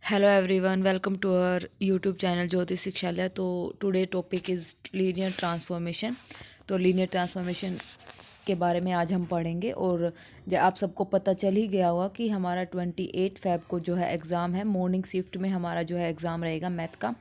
Hello everyone, welcome to our YouTube channel Jyoti Shikshalaya. तो today topic is linear transformation. तो linear transformation के बारे में आज हम पढ़ेंगे। और आप सबको पता चल ही गया होगा कि हमारा 28 फ़ेब को जो है एग्ज़ाम है, मॉर्निंग शिफ्ट में हमारा जो है एग्ज़ाम रहेगा मैथ का।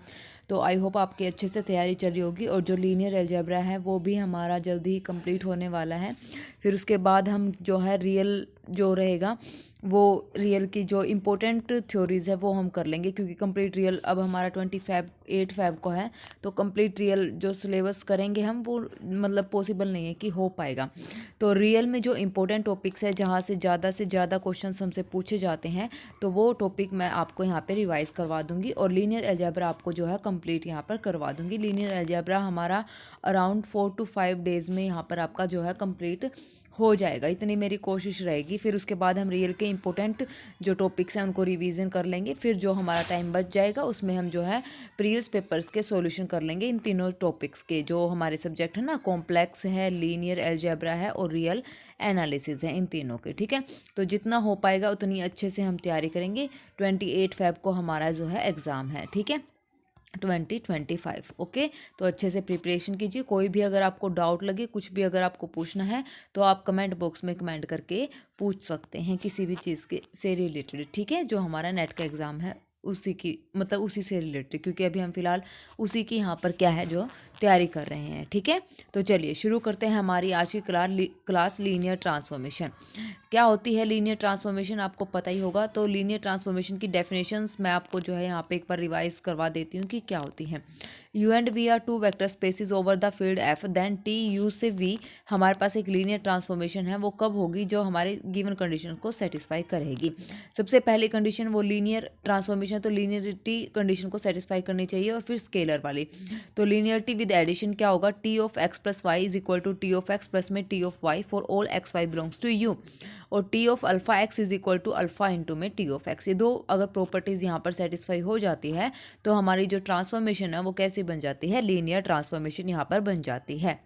तो आई होप आपकी अच्छे से तैयारी चल रही होगी। और जो लीनियर अलजेब्रा है वो भी हमारा जल्दी ही कंप्लीट होने वाला है। फिर उसके बाद हम जो है रियल जो रहेगा वो रियल की जो इम्पोर्टेंट थ्योरीज़ है वो हम कर लेंगे, क्योंकि कंप्लीट रियल अब हमारा 8 फ़ेब को है। तो कंप्लीट रियल जो सिलेबस करेंगे हम वो मतलब पॉसिबल नहीं है कि हो पाएगा। तो रियल में जो इम्पोर्टेंट टॉपिक्स है जहाँ से ज़्यादा क्वेश्चन हमसे पूछे जाते हैं तो वो टॉपिक मैं आपको यहाँ पे रिवाइज़ करवा दूँगी। और लीनियर अलजेब्रा आपको जो है कंप्लीट यहाँ पर करवा दूँगी। लीनियर अलजेब्रा हमारा अराउंड 4 to 5 डेज़ में यहाँ पर आपका जो है कंप्लीट हो जाएगा, इतनी मेरी कोशिश रहेगी। फिर उसके बाद हम रियल के इम्पोर्टेंट जो टॉपिक्स हैं उनको रिवीजन कर लेंगे। फिर जो हमारा टाइम बच जाएगा उसमें हम जो है प्रीवियस पेपर्स के सॉल्यूशन कर लेंगे इन तीनों टॉपिक्स के। जो हमारे सब्जेक्ट है ना, कॉम्प्लेक्स है, लीनियर अलजेब्रा है और रियल एनालिसिस है, इन तीनों के। ठीक है, तो जितना हो पाएगा उतनी अच्छे से हम तैयारी करेंगे। 28 फ़ेब को हमारा जो है एग्ज़ाम है। ठीक है, 2025। ओके, तो अच्छे से प्रिपरेशन कीजिए। कोई भी अगर आपको डाउट लगे, कुछ भी अगर आपको पूछना है तो आप कमेंट बॉक्स में कमेंट करके पूछ सकते हैं किसी भी चीज़ के से रिलेटेड। ठीक है, जो हमारा नेट का एग्ज़ाम है उसी की मतलब उसी से रिलेटेड, क्योंकि अभी हम फिलहाल उसी की यहाँ पर क्या है जो तैयारी कर रहे हैं। ठीक है, तो चलिए शुरू करते हैं हमारी आज की क्लास लीनियर ट्रांसफॉर्मेशन। क्या होती है लीनियर ट्रांसफॉर्मेशन, आपको पता ही होगा। तो लीनियर ट्रांसफॉर्मेशन की डेफिनेशंस मैं आपको जो है यहाँ पे एक बार रिवाइज करवा देती हूँ कि क्या होती है। U and V are two vector spaces over the field F, then T U से वी हमारे पास एक लीनियर ट्रांसफॉर्मेशन है। वो कब होगी? जो हमारे गिवन कंडीशन को सेटिस्फाई करेगी। सबसे पहली कंडीशन वो लीनियर ट्रांसफॉर्मेशन, तो लीनियरिटी कंडीशन को सेटिस्फाई करनी चाहिए। और फिर स्केलर वाली, तो लीनियरिटी विद एडिशन क्या होगा? T of x plus Y is equal to T of x plus में T of Y for all X Y belongs to U. और T of alpha X is equal to alpha into में T of X. ये दो अगर properties यहाँ पर satisfy हो जाती है तो हमारी जो ट्रांसफॉर्मेशन है वो कैसी बन जाती है? लीनियर ट्रांसफॉर्मेशन यहाँ पर बन जाती है।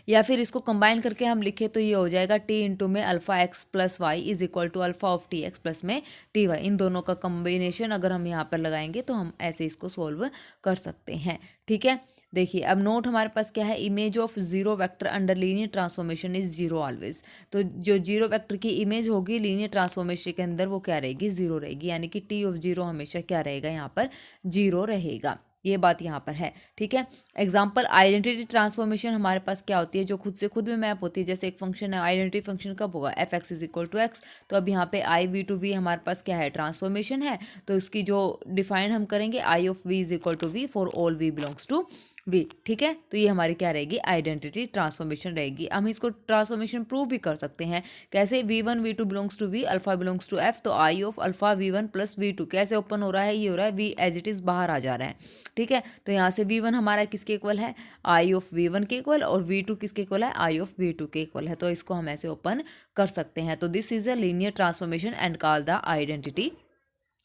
या फिर इसको कंबाइन करके हम लिखे तो ये हो जाएगा टी इंटू में alpha x plus Y is equal to alpha of T x plus में टी वाई। इन दोनों का कम्बिनेशन अगर हम यहाँ पर लगाएंगे तो हम ऐसे इसको सोल्व कर सकते हैं। ठीक है, देखिए अब नोट हमारे पास क्या है? Image of zero vector under linear transformation is zero always. तो जो जीरो वेक्टर की इमेज होगी लीनियर ट्रांसफॉर्मेशन के अंदर वो क्या रहेगी? जीरो रहेगी, यानी कि टी ऑफ जीरो हमेशा क्या रहेगा? यहाँ पर जीरो रहेगा। ये बात यहाँ पर है। ठीक है, एग्जाम्पल आइडेंटिटी ट्रांसफॉर्मेशन हमारे पास क्या होती है? जो खुद से खुद में मैप होती है। जैसे एक फंक्शन है, आइडेंटिटी फंक्शन कब होगा? F x is equal to x. तो अब यहाँ पे आई वी टू वी हमारे पास क्या है? ट्रांसफॉर्मेशन है। तो इसकी जो डिफाइन हम करेंगे, I of V is equal to V for all V belongs to V. ठीक है, तो ये हमारी क्या रहेगी? आइडेंटिटी ट्रांसफॉर्मेशन रहेगी। हम इसको ट्रांसफॉर्मेशन प्रूव भी कर सकते हैं। कैसे? V one V two belongs to V, alpha belongs to F. तो I of alpha V one plus V two कैसे ओपन हो रहा है? ये हो रहा है वी एज इट इज़ बाहर आ जा रहा है। ठीक है, तो यहाँ से वी वन हमारा किसके इक्वल है? आई ऑफ वी वन के इक्वल। और वी टू किसके इक्वल है? आई ऑफ वी टू के इक्वल है। तो इसको हम ऐसे ओपन कर सकते हैं। तो this is a linear transformation and called the identity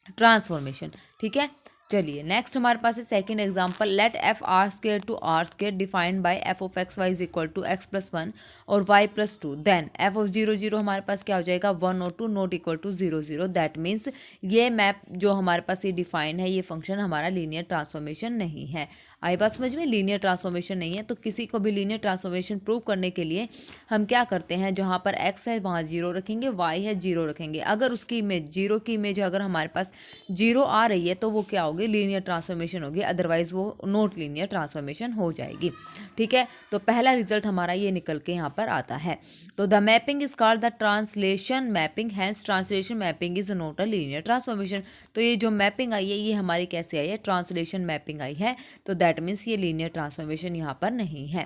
transformation. ठीक है, चलिए नेक्स्ट हमारे पास है second example. Let F R square to R square defined by F of x Y is equal to X plus one और Y plus two. Then F of zero zero हमारे पास क्या हो जाएगा? वन और two not equal to zero zero. That means ये map जो हमारे पास ये डिफाइन है, ये फंक्शन हमारा लीनियर ट्रांसफॉर्मेशन नहीं है। आई बात समझ में? लीनियर ट्रांसफॉर्मेशन नहीं है। तो किसी को भी लीनियर ट्रांसफॉर्मेशन प्रूव करने के लिए हम क्या करते हैं? जहाँ पर एक्स है वहाँ जीरो रखेंगे, वाई है जीरो रखेंगे। अगर उसकी इमेज जीरो की इमेज अगर हमारे पास जीरो आ रही है तो वो क्या होगी? लीनियर ट्रांसफॉर्मेशन होगी, अदरवाइज वो नॉट लीनियर ट्रांसफॉर्मेशन हो जाएगी। ठीक है, तो पहला रिजल्ट हमारा ये निकल के यहाँ पर आता है। तो the mapping is called the translation mapping, hence translation mapping is not a linear transformation. तो ये जो मैपिंग आई है ये हमारी कैसे आई है? ट्रांसलेशन मैपिंग आई है। तो दैट मीन्स ये लीनियर ट्रांसफॉर्मेशन यहाँ पर नहीं है।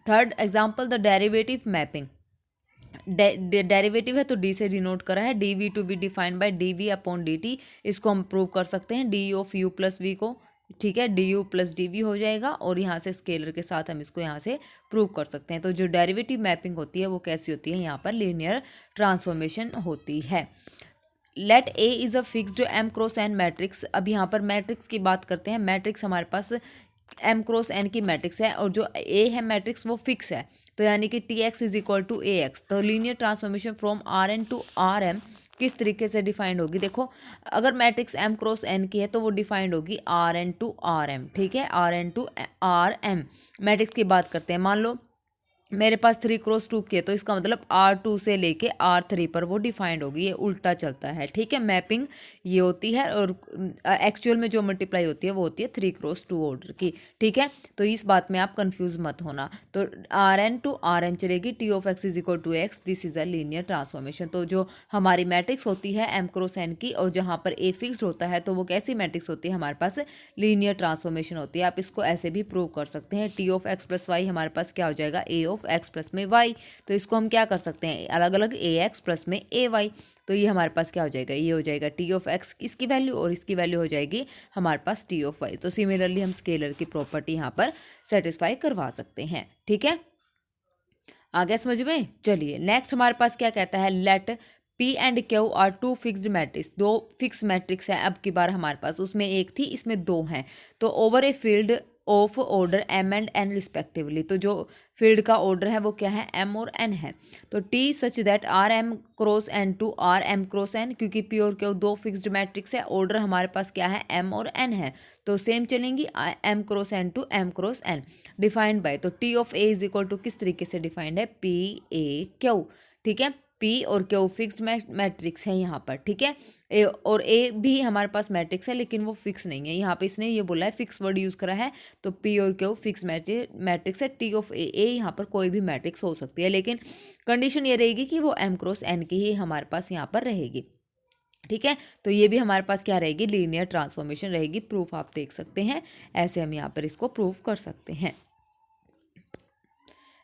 Third example the derivative mapping. Derivative है तो डी से डिनोट करा है। D V to be defined by D V upon D T. इसको हम प्रूव कर सकते हैं D of U plus V को। ठीक है, D U plus D V हो जाएगा और यहाँ से स्केलर के साथ हम इसको यहाँ से प्रूव कर सकते हैं। तो जो डेरिवेटिव मैपिंग होती है वो कैसी होती है? यहाँ पर लीनियर ट्रांसफॉर्मेशन होती है। Let A is a fixed M cross N matrix. अब यहाँ पर मैट्रिक्स की बात करते हैं। मैट्रिक्स हमारे पास एम क्रॉस एन की मैट्रिक्स है और जो ए है मैट्रिक्स वो फिक्स है। तो यानी कि T X is equal to A X. तो linear transformation from R N to R M किस तरीके से डिफाइंड होगी, देखो अगर मैट्रिक्स M क्रॉस N की है तो वो डिफाइंड होगी Rn टू Rm, ठीक है, Rn टू Rm। मैट्रिक्स की बात करते हैं, मान लो मेरे पास 3 क्रॉस 2 की है तो इसका मतलब R2 से लेके R3 पर वो डिफाइंड होगी, ये उल्टा चलता है, ठीक है। मैपिंग ये होती है और एक्चुअल में जो मल्टीप्लाई होती है वो होती है 3 क्रॉस 2 ऑर्डर की, ठीक है। तो इस बात में आप कंफ्यूज मत होना। तो Rn टू Rm चलेगी, T of x is equal to x, this is a linear transformation. तो जो हमारी मैट्रिक्स होती है M क्रॉस N की और जहाँ पर A फिक्स्ड होता है तो वो कैसी मैट्रिक्स होती है, हमारे पास लीनियर ट्रांसफॉर्मेशन होती है। आप इसको ऐसे भी प्रूव कर सकते हैं, T of x plus y हमारे पास क्या हो जाएगा, A ऑफ x प्लस में y। तो इसको हम क्या कर सकते हैं, अलग अलग ax प्लस में ay। तो ये हमारे पास क्या हो जाएगा, ये हो जाएगा T ऑफ x इसकी वैल्यू और इसकी वैल्यू हो जाएगी हमारे पास T ऑफ y। तो सिमिलरली हम स्केलर की प्रॉपर्टी यहाँ पर सेटिस्फाई करवा सकते हैं, ठीक है। आ गया समझ में। चलिए नेक्स्ट हमारे पास क्या कहता है, let P and Q are two fixed matrix, दो फिक्स मैट्रिक्स है अब की बार हमारे पास, उसमें एक थी इसमें दो हैं। तो over a field of order M and N respectively, तो जो फील्ड का ऑर्डर है वो क्या है, M और N है। तो T such that RM cross N to RM cross N, क्योंकि P और Q दो फिक्स्ड मैट्रिक्स है, ऑर्डर हमारे पास क्या है, M और N है, तो सेम चलेंगी M cross N to M cross N। Defined by, तो T of A is equal to किस तरीके से डिफाइंड है, P A Q, ठीक है। P और Q फिक्स्ड मैट्रिक्स है यहाँ पर, ठीक है। ए और A भी हमारे पास मैट्रिक्स है लेकिन वो फिक्स नहीं है, यहाँ पे इसने ये बोला है, फिक्स वर्ड यूज़ करा है। तो P और Q फिक्स मैट्रिक्स है, T ऑफ A यहाँ पर कोई भी मैट्रिक्स हो सकती है, लेकिन कंडीशन ये रहेगी कि वो M क्रॉस N की ही हमारे पास यहाँ पर रहेगी, ठीक है। तो ये भी हमारे पास क्या रहेगी, लीनियर ट्रांसफॉर्मेशन रहेगी। प्रूफ आप देख सकते हैं, ऐसे हम यहाँ पर इसको प्रूफ कर सकते हैं।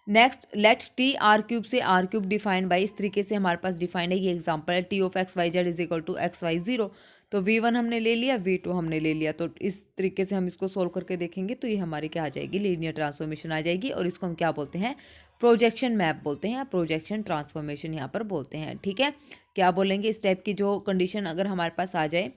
Next let T R cube से आर क्यूब डिफाइंड बाई, इस तरीके से हमारे पास डिफाइंड है, ये एग्जांपल है, T of x y z is equal to x y zero. तो V1 हमने ले लिया, V2 हमने ले लिया, तो इस तरीके से हम इसको सोल्व करके देखेंगे तो ये हमारी क्या आ जाएगी, लीनियर ट्रांसफॉर्मेशन आ जाएगी। और इसको हम क्या बोलते हैं, प्रोजेक्शन मैप बोलते हैं या प्रोजेक्शन ट्रांसफॉर्मेशन यहाँ पर बोलते हैं, ठीक है। क्या बोलेंगे, इस टाइप की जो कंडीशन अगर हमारे पास आ जाए,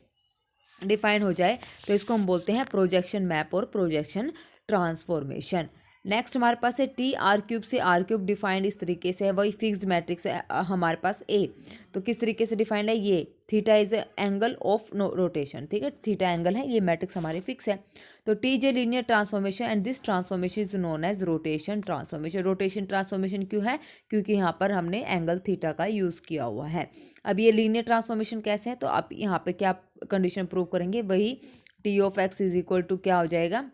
डिफाइन हो जाए, तो इसको हम बोलते हैं प्रोजेक्शन मैप और प्रोजेक्शन ट्रांसफॉर्मेशन। नेक्स्ट हमारे पास है टी आर क्यूब से आर क्यूब डिफाइंड इस तरीके से है, वही फिक्स्ड मैट्रिक्स है हमारे पास ए। तो किस तरीके से डिफाइंड है, ये theta is angle of rotation, ठीक है, थीटा एंगल है, ये मैट्रिक्स हमारी फिक्स है। तो T is a linear transformation and this transformation is known as rotation transformation. Rotation transformation क्यों है, क्योंकि यहाँ पर हमने एंगल थीटा का यूज़ किया हुआ है। अब ये लीनियर ट्रांसफॉर्मेशन कैसे है, तो आप यहाँ पे क्या कंडीशन प्रूव करेंगे, वही T of x is equal to क्या हो जाएगा,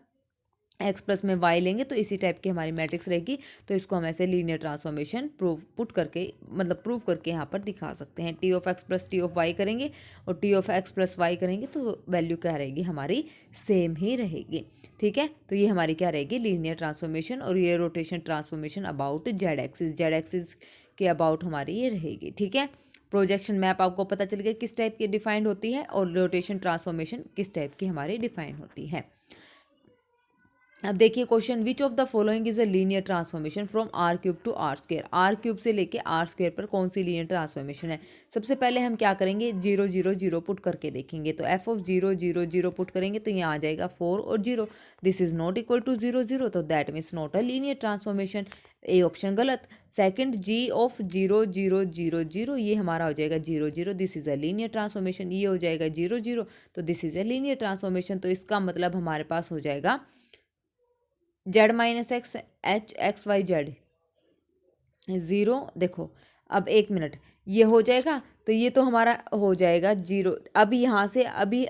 एक्स प्लस में वाई लेंगे तो इसी टाइप की हमारी मैट्रिक्स रहेगी। तो इसको हम ऐसे लीनियर ट्रांसफॉर्मेशन पुट करके मतलब प्रूव करके यहाँ पर दिखा सकते हैं। T of x plus T of y करेंगे और T of x plus y करेंगे तो वैल्यू क्या रहेगी, हमारी सेम ही रहेगी, ठीक है। तो ये हमारी क्या रहेगी, लीनियर ट्रांसफॉर्मेशन। और ये rotation transformation about Z axis के अबाउट हमारी ये रहेगी, ठीक है। प्रोजेक्शन मैप आपको पता चल गया किस टाइप की डिफाइंड होती है और रोटेशन ट्रांसफॉर्मेशन किस टाइप की हमारी डिफाइंड होती है। अब देखिए question, which of the following is a linear transformation from R cube to R square. R cube से लेके आर स्क्वेयर पर कौन सी लीनियर ट्रांसफॉर्मेशन है। सबसे पहले हम क्या करेंगे, 0 0 0 पुट करके देखेंगे। तो एफ ऑफ 0 0 0 पुट करेंगे तो यहाँ आ जाएगा 4 और 0, this is not equal to 0 0, तो that means not a linear transformation, A option गलत। सेकंड जी ऑफ 0 0 0 0, ये हमारा हो जाएगा 0 0, this is a linear transformation. ये हो जाएगा 0 0, तो this is a linear transformation. तो इसका मतलब हमारे पास हो जाएगा z minus x h x y z 0। देखो अब एक मिनट, ये हो जाएगा तो ये तो हमारा हो जाएगा 0। अभी यहाँ से अभी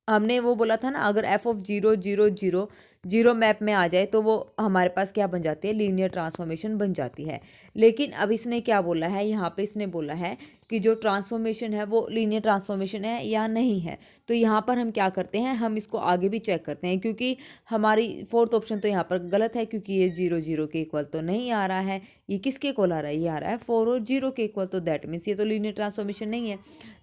हमने वो बोला था ना, अगर एफ ऑफ 0 0 0 0 मैप में आ जाए तो वो हमारे पास क्या बन जाती है, लीनियर ट्रांसफॉर्मेशन बन जाती है। लेकिन अब इसने क्या बोला है, यहाँ पे इसने बोला है कि जो ट्रांसफॉर्मेशन है वो लीनियर ट्रांसफॉर्मेशन है या नहीं है। तो यहाँ पर हम क्या करते हैं, हम इसको आगे भी चेक करते हैं, क्योंकि हमारी फोर्थ ऑप्शन तो यहाँ पर गलत है, क्योंकि ये 0 0 के इक्वल तो नहीं आ रहा है। ये किसके इक्वल आ रहा है, ये आ रहा है 4 और 0 के इक्वल, तो दैट मीन्स ये तो लीनियर ट्रांसफॉर्मेशन नहीं है।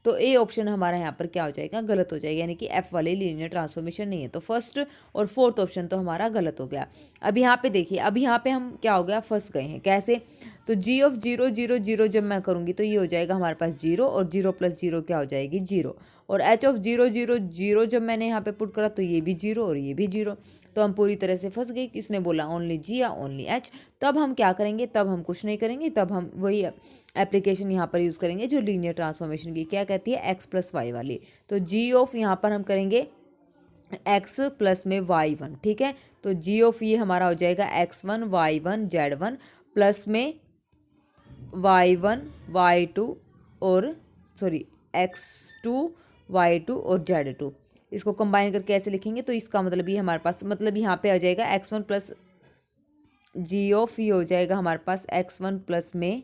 तो ए ऑप्शन हमारा यहाँ पर क्या हो जाएगा, गलत हो जाएगा, यानी कि एफ वाले लीनियर ट्रांसफॉर्मेशन नहीं है। तो फर्स्ट और फोर्थ ऑप्शन ऑप्शन तो हमारा गलत हो गया। अब यहाँ पे देखिए, अब यहाँ पे हम क्या हो गया, फंस गए हैं। कैसे? तो जी ऑफ 0 0 0 जब मैं करूँगी तो ये हो जाएगा हमारे पास 0, और 0 + 0 क्या हो जाएगी 0, और एच ऑफ 0 0 0 जब मैंने यहाँ पे पुट करा तो ये भी 0 और ये भी 0। तो हम पूरी तरह से फंस गए। किसने बोला? ओनली जी या ओनली एच। तब हम क्या करेंगे? तब हम कुछ नहीं करेंगे, तब हम वही एप्लीकेशन यहाँ पर यूज़ करेंगे जो लीनियर ट्रांसफॉर्मेशन की क्या कहती है, x + y वाली। तो जी ऑफ यहाँ पर हम करेंगे x प्लस में y1, ठीक है। तो जी ऑफ ये हमारा हो जाएगा x1 y1 z1 प्लस में y1 y2 और सॉरी x2 y2 और z2। इसको कंबाइन करके ऐसे लिखेंगे तो इसका मतलब ये हमारे पास, मतलब यहाँ पे आ जाएगा x1 प्लस जी ऑफ ये हो जाएगा हमारे पास x1 प्लस में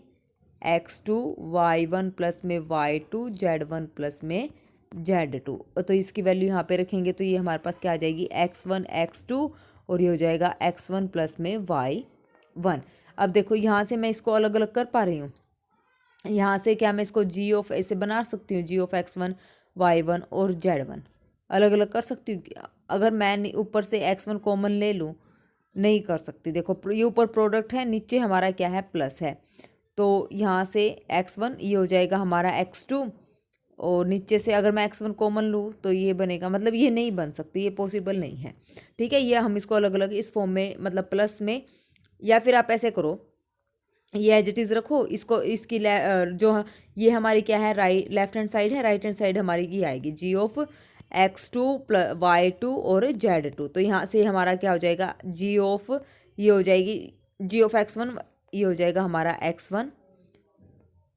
x2 y1 प्लस में y2 z1 प्लस में z2। तो इसकी वैल्यू यहाँ पे रखेंगे तो ये हमारे पास क्या आ जाएगी x1 x2 और ये हो जाएगा x1 प्लस में y1। अब देखो यहाँ से मैं इसको अलग अलग कर पा रही हूँ। यहाँ से क्या मैं इसको जी ऑफ ऐसे बना सकती हूँ, जी ऑफ x1 y1 और z1 अलग अलग कर सकती हूँ। अगर मैं ऊपर से x1 कॉमन ले लूँ, नहीं कर सकती। देखो ये ऊपर प्रोडक्ट है, नीचे हमारा क्या है, प्लस है। तो यहाँ से x1 ये हो जाएगा हमारा x2, और नीचे से अगर मैं x1 कॉमन लूँ तो ये बनेगा, मतलब ये नहीं बन सकती, ये पॉसिबल नहीं है, ठीक है। ये हम इसको अलग अलग इस फॉर्म में, मतलब प्लस में, या फिर आप ऐसे करो, ये एज इट इज़ रखो इसको, इसकी जो ये हमारी क्या है, लेफ्ट हैंड साइड है, राइट हैंड साइड हमारी ये आएगी जी ऑफ x2 + y2 और z2। तो यहाँ से हमारा क्या हो जाएगा, जी ऑफ ये हो जाएगी जी ऑफ x1, ये हो जाएगा हमारा x1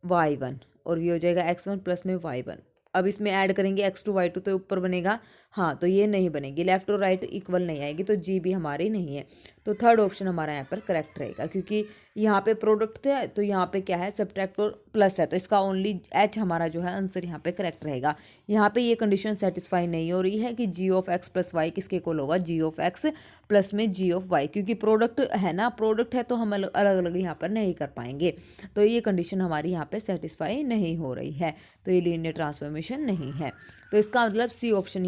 y1 और ये हो जाएगा x1 प्लस में y1। अब इसमें ऐड करेंगे x2 y2 तो ऊपर बनेगा, हाँ तो ये नहीं बनेगी, लेफ्ट और राइट इक्वल नहीं आएगी, तो जी भी हमारी नहीं है। तो थर्ड ऑप्शन हमारा यहाँ पर करेक्ट रहेगा, क्योंकि यहाँ पे प्रोडक्ट थे तो यहाँ पे क्या है, सब्ट्रैक्ट और प्लस है, तो इसका ओनली एच हमारा जो है आंसर यहाँ पे करेक्ट रहेगा। यहाँ पे ये कंडीशन सेटिस्फाई नहीं हो रही है कि जी ऑफ x + y किसके इक्वल होगा, जी ऑफ x प्लस में जी ऑफ y, क्योंकि प्रोडक्ट है ना, प्रोडक्ट है तो हम अलग अलग यहाँ पर नहीं कर पाएंगे। तो ये कंडीशन हमारी यहाँ पे सेटिस्फाई नहीं हो रही है, तो ये लीनियर ट्रांसफॉर्मेशन नहीं है। तो इसका मतलब सी ऑप्शन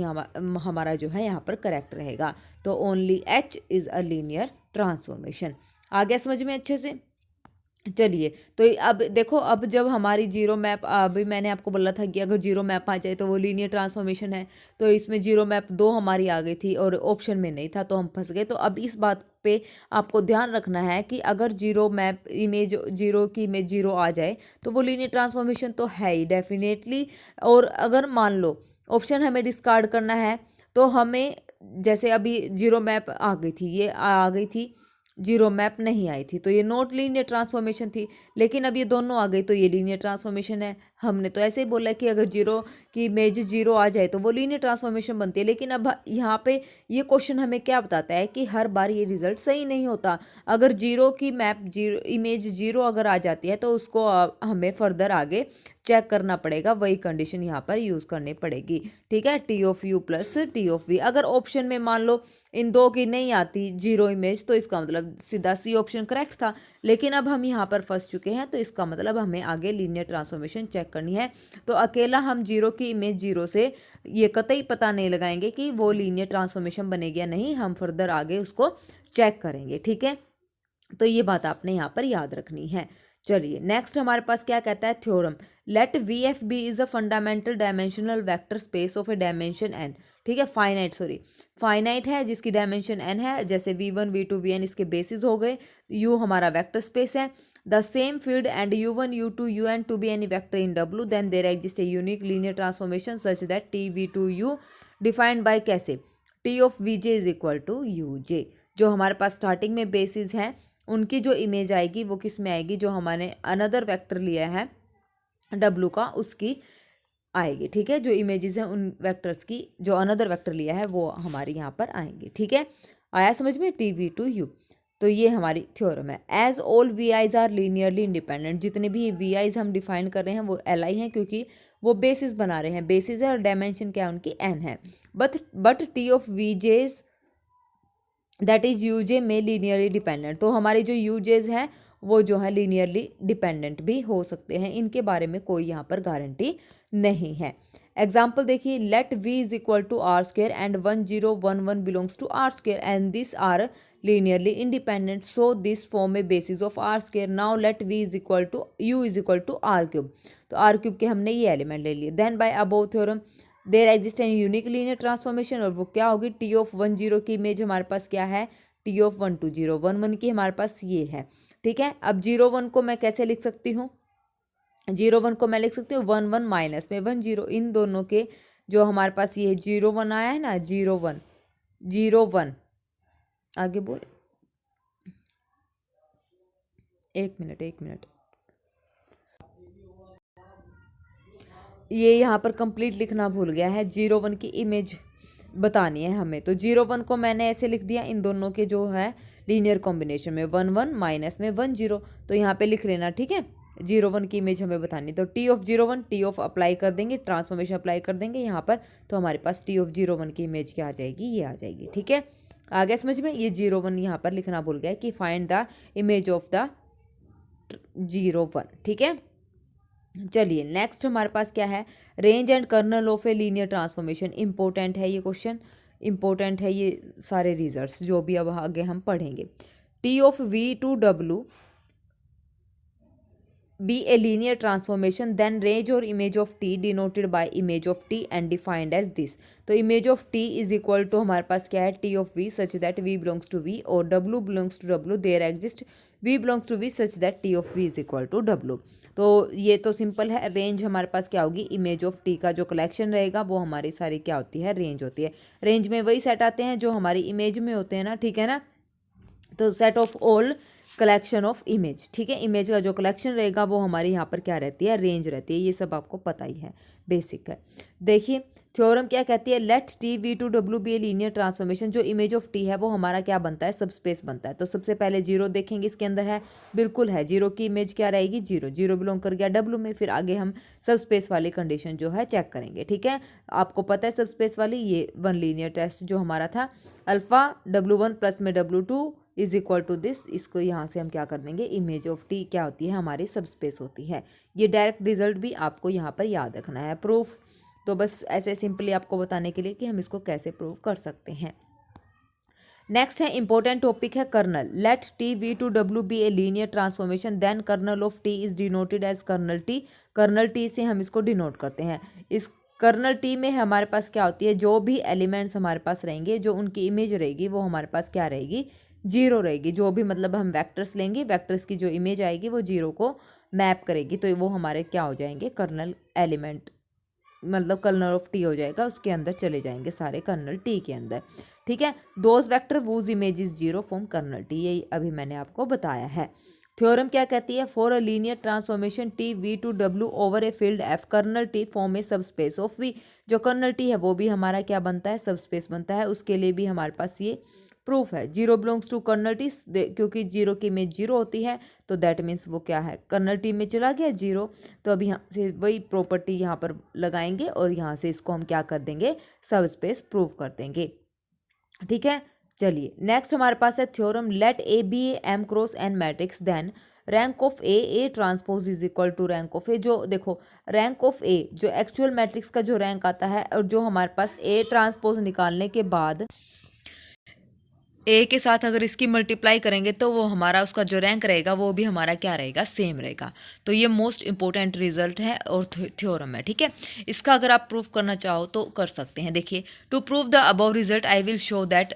हमारा जो है यहाँ पर करेक्ट रहेगा। तो only H is a linear transformation. आ गया समझ में अच्छे से? चलिए, तो अब देखो, अब जब हमारी जीरो मैप, अभी मैंने आपको बोला था कि अगर जीरो मैप आ जाए तो वो लीनियर ट्रांसफॉर्मेशन है, तो इसमें जीरो मैप 2 हमारी आ गई थी और ऑप्शन में नहीं था, तो हम फंस गए। तो अब इस बात पे आपको ध्यान रखना है कि अगर जीरो मैप इमेज, जीरो की इमेज जीरो आ जाए तो वो लीनियर ट्रांसफॉर्मेशन तो है ही डेफिनेटली। और अगर मान लो ऑप्शन हमें डिस्कार्ड करना है तो हमें, जैसे अभी जीरो मैप आ गई थी, ये आ गई थी, जीरो मैप नहीं आई थी तो ये नॉट लीनियर ट्रांसफॉर्मेशन थी, लेकिन अब ये दोनों आ गई तो ये लीनियर ट्रांसफॉर्मेशन है। हमने तो ऐसे ही बोला कि अगर जीरो की इमेज जीरो आ जाए तो वो लीनियर ट्रांसफॉर्मेशन बनती है, लेकिन अब यहाँ पे ये क्वेश्चन हमें क्या बताता है कि हर बार ये रिजल्ट सही नहीं होता। अगर जीरो की मैप जीरो इमेज जीरो अगर आ जाती है तो उसको हमें फर्दर आगे चेक करना पड़ेगा, वही कंडीशन यहाँ पर यूज़ करनी पड़ेगी, ठीक है। T of U plus T of V, अगर ऑप्शन में मान लो इन दो की नहीं आती जीरो इमेज तो इसका मतलब सीधा सी ऑप्शन करेक्ट था, लेकिन अब हम यहाँ पर फंस चुके हैं, तो इसका मतलब हमें आगे लीनियर ट्रांसफॉर्मेशन चेक करनी है। तो अकेला हम जीरो की इमेज जीरो से ये कतई पता नहीं लगाएंगे कि वो लीनियर ट्रांसफॉर्मेशन बनेगी या नहीं, हम फर्दर आगे उसको चेक करेंगे, ठीक है। तो ये बात आपने यहाँ पर याद रखनी है। चलिए नेक्स्ट हमारे पास क्या कहता है, theorem, let V F B is a fundamental dimensional vector space of A dimension N, ठीक है। फाइनाइट है जिसकी डायमेंशन एन है, जैसे v1 v2 vn इसके बेसिस हो गए, u हमारा वेक्टर स्पेस है। The same field and u1 u2 un to be any vector in w, then there exist a unique linear transformation such that t v2 u defined by कैसे, t of vj is equal to uj। जो हमारे पास starting में basis हैं उनकी जो image आएगी वो किस में आएगी, जो हमने अनदर वेक्टर लिया है w का उसकी आएगी, ठीक है। जो इमेजेस हैं उन वेक्टर्स की जो अनदर वेक्टर लिया है वो हमारी यहाँ पर आएंगी, ठीक है। आया समझ में, टी वी टू यू। तो ये हमारी थ्योरम है। As all V I's are linearly independent, जितने भी वी आईज हम डिफाइन कर रहे हैं वो एल आई हैं, क्योंकि वो बेसिस बना रहे हैं, बेसिस है और डायमेंशन क्या है उनकी एन है। But T of V j's that is U J में लीनियरली डिपेंडेंट, तो हमारी जो यूजेज हैं वो जो है लीनियरली डिपेंडेंट भी हो सकते हैं, इनके बारे में कोई यहाँ पर गारंटी नहीं है। एग्जाम्पल देखिए, let v is equal to R square and 1011 belongs to R square and this R linearly independent, so this form a basis of R square. Now let v is equal to u is equal to R cube, तो R cube के हमने ये element ले लिए। Then by above theorem there exist an unique linear transformation, और वो क्या होगी, टी ऑफ 10 की इमेज हमारे पास क्या है, टी ऑफ 12 11 की हमारे पास ये है। ठीक है, अब 01 को मैं कैसे लिख सकती हूँ, 01 को मैं लिख सकती हूँ 11 माइनस में 10, इन दोनों के जो हमारे पास ये 01 आया है ना, 01 आगे बोल, एक मिनट, ये यहाँ पर कंप्लीट लिखना भूल गया है, 01 की इमेज बतानी है हमें, तो 01 को मैंने ऐसे लिख दिया इन दोनों के जो है लीनियर कॉम्बिनेशन में 11 माइनस में 10, तो यहाँ पे लिख लेना। ठीक है, 01 की इमेज हमें बतानी, तो T of 01 T of apply कर देंगे, ट्रांसफॉर्मेशन अप्लाई कर देंगे यहाँ पर, तो हमारे पास टी ऑफ 01 की इमेज क्या आ जाएगी, ये आ जाएगी। ठीक है, आ गया समझ में, ये 01 यहाँ पर लिखना भूल गया कि find the image of the 01। ठीक है, चलिए नेक्स्ट हमारे पास क्या है, range and kernel of a linear transformation. Important है ये क्वेश्चन, इंपॉर्टेंट है ये सारे रिजल्ट्स जो भी अब आगे हम पढ़ेंगे। T of V to W be a linear transformation, then range or image of t denoted by image of t and defined as this। तो image of t is equal to हमारे पास क्या है, t of v such that v belongs to v और w belongs to w, there exist v belongs to v such that t of v is equal to w। तो ये तो simple है, range हमारे पास क्या होगी, इमेज ऑफ टी का जो कलेक्शन रहेगा वो हमारी सारी क्या होती है, रेंज होती है। रेंज में वही सेट आते हैं जो हमारी इमेज में होते हैं ना, ठीक है ना, तो set of all collection of image. ठीक है, इमेज का जो कलेक्शन रहेगा वो हमारी यहाँ पर क्या रहती है, रेंज रहती है, ये सब आपको पता ही है, बेसिक है। देखिए थ्योरम क्या कहती है, let T V to W be a linear transformation, जो इमेज ऑफ टी है वो हमारा क्या बनता है, सब स्पेस बनता है। तो सबसे पहले 0 देखेंगे, इसके अंदर है, बिल्कुल है, 0 की इमेज क्या रहेगी, 0 बिलोंग कर गया डब्ल्यू में। फिर आगे हम सब स्पेस वाली कंडीशन जो है चेक करेंगे। ठीक है, आपको पता है सब स्पेस वाली, ये 1 लीनियर टेस्ट जो हमारा था, अल्फा W1 प्लस में W2 is equal to this, इसको यहाँ से हम क्या कर देंगे, इमेज ऑफ टी क्या होती है, हमारी सब स्पेस होती है। ये डायरेक्ट रिजल्ट भी आपको यहाँ पर याद रखना है। प्रूफ तो बस ऐसे सिंपली आपको बताने के लिए कि हम इसको कैसे प्रूव कर सकते हैं। नेक्स्ट है इंपॉर्टेंट टॉपिक है kernel. Let T V to W be a linear transformation, then kernel of T is denoted as kernel T. Kernel T से हम इसको डिनोट करते हैं। इस कर्नल टी में हमारे पास क्या होती है, जो भी एलिमेंट्स हमारे पास रहेंगे, जो उनकी इमेज रहेगी वो हमारे पास क्या रहेगी, 0 रहेगी। जो भी मतलब हम वेक्टर्स लेंगे, वेक्टर्स की जो इमेज आएगी वो 0 को मैप करेगी, तो वो हमारे क्या हो जाएंगे, कर्नल एलिमेंट, मतलब कर्नल ऑफ टी हो जाएगा, उसके अंदर चले जाएंगे सारे कर्नल टी के अंदर। ठीक है, those vector whose image is 0 from kernel T, यही अभी मैंने आपको बताया है। थ्योरम क्या कहती है, for a linear transformation T V to W over a field F, kernel T form a subspace of V. जो कर्नल टी है वो भी हमारा क्या बनता है, सब स्पेस बनता है। उसके लिए भी हमारे पास ये प्रूफ है। 0 बिलोंग्स टू कर्नल टी, क्योंकि 0 की इमेज 0 होती है, तो दैट मीन्स वो क्या है, कर्नल टी में चला गया 0। तो अब यहाँ से वही प्रॉपर्टी यहाँ पर लगाएंगे और यहाँ से इसको हम क्या कर देंगे, सब स्पेस प्रूव कर देंगे। ठीक है, चलिए नेक्स्ट हमारे पास है theorem, let A B a M cross N matrix, then rank of A transpose is equal to rank of A. जो देखो रैंक ऑफ ए, जो एक्चुअल मैट्रिक्स का जो रैंक आता है, और जो हमारे पास ए ट्रांसपोज निकालने के बाद ए के साथ अगर इसकी मल्टीप्लाई करेंगे तो वो हमारा उसका जो रैंक रहेगा वो भी हमारा क्या रहेगा, सेम रहेगा। तो ये मोस्ट इंपॉर्टेंट रिजल्ट है और थ्योरम है। ठीक है, इसका अगर आप प्रूफ करना चाहो तो कर सकते हैं। देखिए, to prove the above result I will show that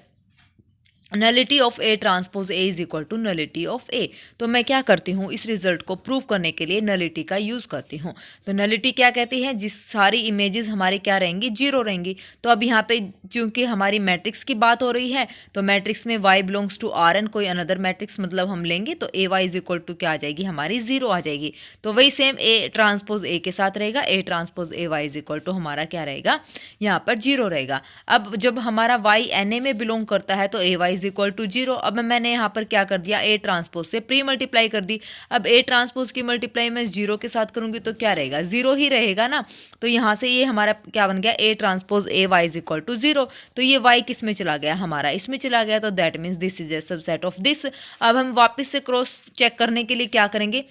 nullity of A transpose A is equal to nullity of A. तो मैं क्या करती हूँ, इस रिजल्ट को प्रूव करने के लिए नलिटी का यूज़ करती हूँ। तो नलिटी क्या कहती है, जिस सारी इमेजेस हमारी क्या रहेंगी, 0 रहेंगी। तो अब यहाँ पे चूंकि हमारी मैट्रिक्स की बात हो रही है, तो मैट्रिक्स में y belongs to R N, कोई अनदर मैट्रिक्स मतलब हम लेंगे, तो A Y is equal to क्या आ जाएगी, हमारी 0 आ जाएगी। तो वही सेम ए ट्रांसपोज ए के साथ रहेगा, A transpose A Y is equal to हमारा क्या रहेगा, यहाँ पर 0 रहेगा। अब जब हमारा y एन ए में बिलोंग करता है, तो ए वाई इक्वल टू 0। अब मैंने यहाँ पर क्या कर दिया, ए ट्रांसपोज से प्री मल्टीप्लाई कर दी। अब ए ट्रांसपोज की मल्टीप्लाई मैं 0 के साथ करूंगी तो क्या रहेगा, 0 ही रहेगा ना। तो यहाँ से ये हमारा क्या बन गया, A transpose A Y is equal to 0। तो ये वाई किस में चला गया, हमारा इसमें चला गया, तो that means this is a subset of this. अब हम वापस से क्रॉस चेक करने के लिए क्या करेंगे,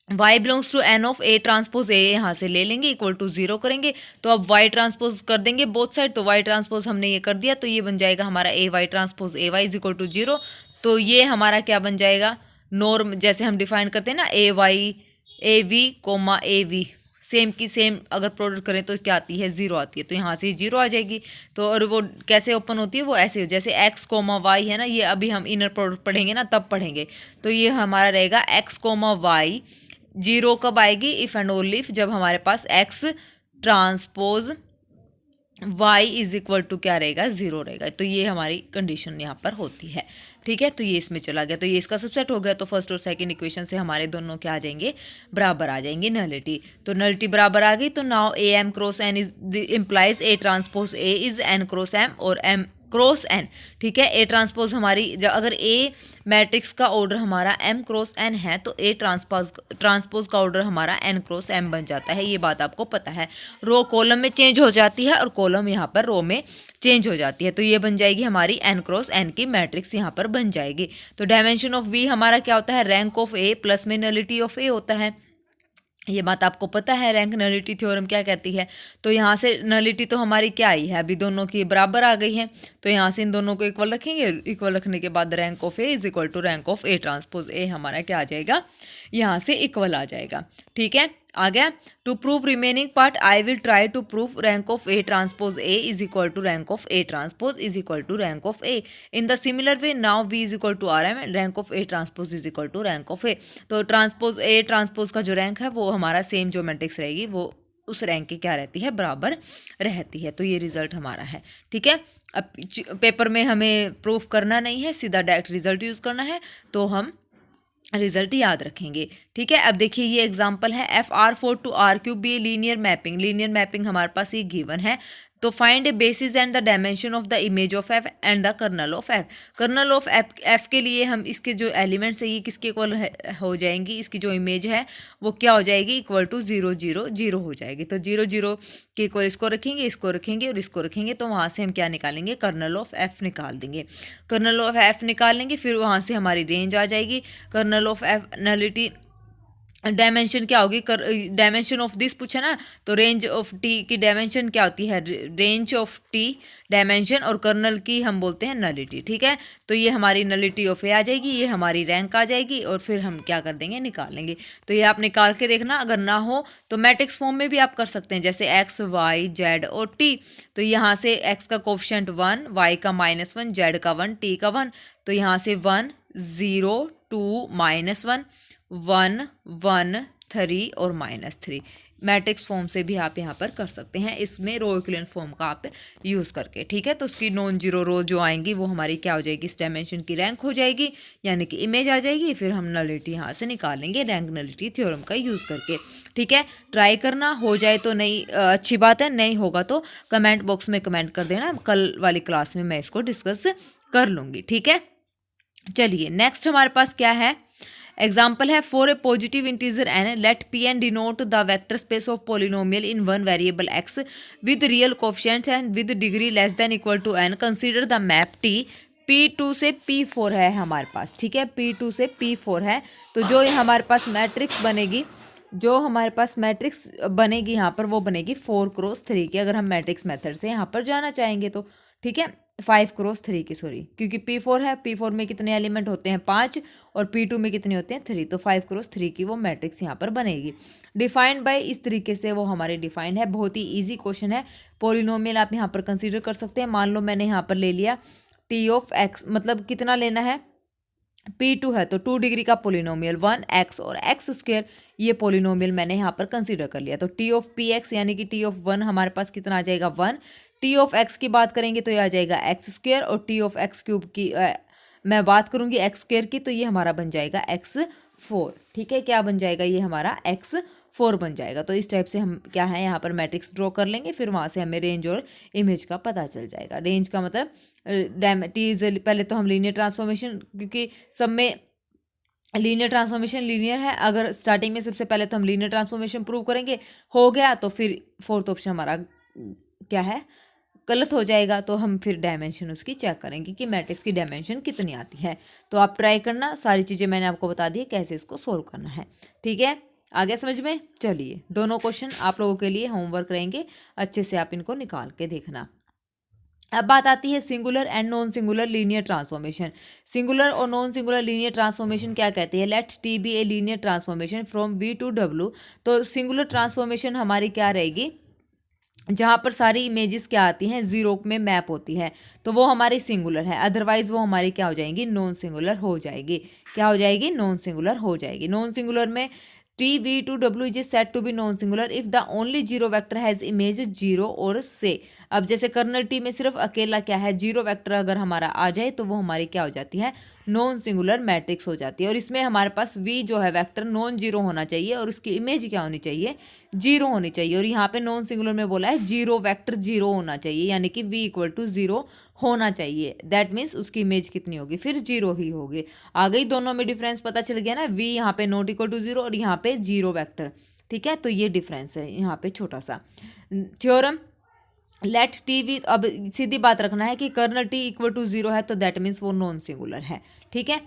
y belongs to n of a transpose a यहाँ से ले लेंगे, इक्वल टू 0 करेंगे, तो अब y ट्रांसपोज कर देंगे बोथ साइड, तो y ट्रांसपोज हमने ये कर दिया, तो ये बन जाएगा हमारा a y transpose a y is equal to 0। तो ये हमारा क्या बन जाएगा, नॉर्म जैसे हम डिफाइन करते हैं ना, a y a v comma a v, same की सेम अगर प्रोडक्ट करें तो क्या आती है, 0 आती है, तो यहाँ से 0 आ जाएगी। तो और वो कैसे ओपन होती है, वो ऐसे जैसे x कोमा वाई है ना, ये अभी हम इनर प्रोडक्ट पढ़ेंगे ना तब पढ़ेंगे, तो ये हमारा रहेगा x कोमा वाई। 0 कब आएगी, इफ़ एंड ओनली इफ जब हमारे पास x transpose y is equal to क्या रहेगा, 0 रहेगा। तो ये हमारी कंडीशन यहाँ पर होती है, ठीक है। तो ये इसमें चला गया, तो ये इसका सबसेट हो गया। तो फर्स्ट और सेकंड इक्वेशन से हमारे दोनों क्या आ जाएंगे, बराबर आ जाएंगे, नलिटी। तो नलिटी बराबर आ गई, तो now A M cross N is implies A transpose A is N cross M और एम क्रॉस एन, ठीक है। ए ट्रांसपोज हमारी अगर ए मैट्रिक्स का ऑर्डर हमारा एम क्रॉस एन है, तो ए ट्रांसपोज का ऑर्डर हमारा एन क्रॉस एम बन जाता है, ये बात आपको पता है। रो कॉलम में चेंज हो जाती है और कॉलम यहाँ पर रो में चेंज हो जाती है, तो ये बन जाएगी हमारी एन क्रॉस एन की मैट्रिक्स यहाँ पर बन जाएगी। तो डायमेंशन ऑफ वी हमारा क्या होता है, रैंक ऑफ ए प्लस में नलिटी ऑफ ए होता है, ये बात आपको पता है। रैंक नलिटी थ्योरम क्या कहती है, तो यहाँ से नलिटी तो हमारी क्या आई है, अभी दोनों की बराबर आ गई है, तो यहाँ से इन दोनों को इक्वल रखेंगे, इक्वल रखने के बाद rank of A is equal to rank of A transpose A हमारा क्या आ जाएगा, यहाँ से इक्वल आ जाएगा, ठीक है। आ गया। To prove remaining part I will try to prove rank of A transpose A is equal to rank of A transpose is equal to rank of A in the similar way now we is equal to R M and rank of A transpose is equal to rank of A. तो transpose ए transpose का जो rank है वो हमारा same जो matrix रहेगी वो उस रैंक की क्या रहती है, बराबर रहती है। तो ये रिजल्ट हमारा है, ठीक है। अब पेपर में हमें प्रूफ करना नहीं है, सीधा डायरेक्ट रिजल्ट यूज़ करना है, तो हम रिजल्ट याद रखेंगे, ठीक है। अब देखिए ये एग्जांपल है, F R four to R cube be linear mapping. Linear mapping हमारे पास ये गिवन है, तो find a basis and the dimension of the image of F and the kernel of F. Kernel of F के लिए हम इसके जो एलिमेंट्स है ये किसके इक्वल हो जाएंगी, इसकी जो इमेज है वो क्या हो जाएगी, इक्वल टू 0 0 0 हो जाएगी। तो 0 0 के इक्वल इसको रखेंगे और इसको रखेंगे, तो वहाँ से हम क्या निकालेंगे, कर्नल ऑफ एफ निकाल देंगे। कर्नल ऑफ एफ निकाल लेंगे, फिर वहाँ से हमारी रेंज आ जाएगी। Kernel of F nullity dimension क्या होगी, डायमेंशन ऑफ दिस पूछा ना, तो रेंज ऑफ टी की डायमेंशन क्या होती है, रेंज ऑफ टी डायमेंशन, और कर्नल की हम बोलते हैं नलिटी, ठीक है। तो ये हमारी नलिटी ऑफ ए आ जाएगी, ये हमारी रैंक आ जाएगी, और फिर हम क्या कर देंगे, निकाल लेंगे। तो ये आप निकाल के देखना, अगर ना हो तो मैट्रिक्स फॉर्म में भी आप कर सकते हैं, जैसे एक्स वाई जेड और टी। तो यहाँ से एक्स का कोफिशिएंट 1, वाई का -1, जेड का 1, टी का 1, तो यहाँ से 1 0 2 -1 1 1 3 और -3 मैट्रिक्स फॉर्म से भी आप यहाँ पर कर सकते हैं, इसमें रो इक्विवेलेंट फॉर्म का आप यूज़ करके, ठीक है। तो उसकी नॉन जीरो रो जो आएंगी वो हमारी क्या हो जाएगी, इस डायमेंशन की रैंक हो जाएगी, यानी कि इमेज आ जाएगी। फिर हम नलिटी यहाँ से निकालेंगे रैंक नलिटी थ्योरम का यूज़ करके, ठीक है। ट्राई करना, हो जाए तो नहीं अच्छी बात है, नहीं होगा तो कमेंट बॉक्स में कमेंट कर देना, कल वाली क्लास में मैं इसको डिस्कस कर लूँगी, ठीक है। चलिए नेक्स्ट हमारे पास क्या है, एग्जाम्पल है, for a positive integer N let P N denote the vector space of polynomial in one variable X with real coefficients and with degree less than equal to N, consider the map T. P2 से P4 है हमारे पास, ठीक है, P2 से P4 है। तो जो हमारे पास मैट्रिक्स बनेगी, जो हमारे पास मैट्रिक्स बनेगी यहाँ पर, वो बनेगी 4x3 की, अगर हम मैट्रिक्स मेथड से यहाँ पर जाना चाहेंगे तो, ठीक है। 5x3 की, सॉरी, क्योंकि P4 है, P4 में कितने एलिमेंट होते हैं, 5, और P2 में कितने होते हैं, 3, तो 5x3 की वो मैट्रिक्स यहाँ पर बनेगी। डिफाइंड बाय, इस तरीके से वो हमारी डिफाइंड है, बहुत ही ईजी क्वेश्चन है। पॉलिनोमियल आप यहाँ पर कंसीडर कर सकते हैं। मान लो मैंने यहाँ पर ले लिया T ऑफ x, मतलब कितना लेना है, P2 है तो 2 डिग्री का पोलिनोमियल 1x और x², ये पोलिनोमियल मैंने यहाँ पर कंसीडर कर लिया। तो T ऑफ Px यानी कि T ऑफ 1 हमारे पास कितना आ जाएगा, 1। T ऑफ x की बात करेंगे तो ये आ जाएगा x², और T ऑफ x³ की मैं बात करूँगी x² की, तो ये हमारा बन जाएगा x4, ठीक है। क्या बन जाएगा, ये हमारा x4 बन जाएगा। तो इस टाइप से हम क्या है यहाँ पर मैट्रिक्स ड्रॉ कर लेंगे, फिर वहाँ से हमें रेंज और इमेज का पता चल जाएगा। रेंज का मतलब पहले तो हम लीनियर ट्रांसफॉर्मेशन, क्योंकि सब में लीनियर ट्रांसफॉर्मेशन लीनियर है, अगर स्टार्टिंग में सबसे पहले तो हम लीनियर ट्रांसफॉर्मेशन प्रूव करेंगे, हो गया तो फिर फोर्थ ऑप्शन हमारा क्या है, गलत हो जाएगा, तो हम फिर डायमेंशन उसकी चेक करेंगे कि मैट्रिक्स की डायमेंशन कितनी आती है। तो आप ट्राई करना, सारी चीज़ें मैंने आपको बता दी कैसे इसको सोल्व करना है, ठीक है। आ गया समझ में? चलिए दोनों क्वेश्चन आप लोगों के लिए होमवर्क रहेंगे, अच्छे से आप इनको निकाल के देखना। अब बात आती है singular and non singular linear transformation. Singular और नॉन सिंगुलर लीनियर ट्रांसफॉर्मेशन क्या कहते हैं? Let T be a linear transformation from V to W. तो सिंगुलर ट्रांसफॉर्मेशन हमारी क्या रहेगी? जहाँ पर सारी इमेजेस क्या आती हैं, जीरो में मैप होती है, तो वो हमारी सिंगुलर है। अदरवाइज वो हमारी क्या हो जाएंगी? नॉन सिंगुलर हो जाएगी। क्या हो जाएगी? नॉन सिंगुलर हो जाएगी। नॉन सिंगुलर में T V to W is set to be non singular if the only zero vector has image zero और से। अब जैसे कर्नल टी में सिर्फ अकेला क्या है? जीरो वेक्टर अगर हमारा आ जाए तो वो हमारी क्या हो जाती है? नॉन सिंगुलर मैट्रिक्स हो जाती है। और इसमें हमारे पास वी जो है वेक्टर नॉन जीरो होना चाहिए और उसकी इमेज क्या होनी चाहिए? जीरो होनी चाहिए। और यहाँ पे नॉन सिंगुलर में बोला है जीरो वेक्टर जीरो होना चाहिए, यानी कि वी इक्वल टू जीरो होना चाहिए। दैट मीन्स उसकी इमेज कितनी होगी? फिर जीरो ही होगी। आ गई? दोनों में डिफरेंस पता चल गया ना? वी यहाँ पे नॉट इक्वल टू जीरो और यहाँ पे जीरो वेक्टर। ठीक है, तो ये डिफरेंस है यहाँ पे छोटा सा। थ्योरम लेट टी वी, अब सीधी बात रखना है कि kernel T equal to zero है तो दैट मीन्स वो नॉन सिंगुलर है। ठीक है।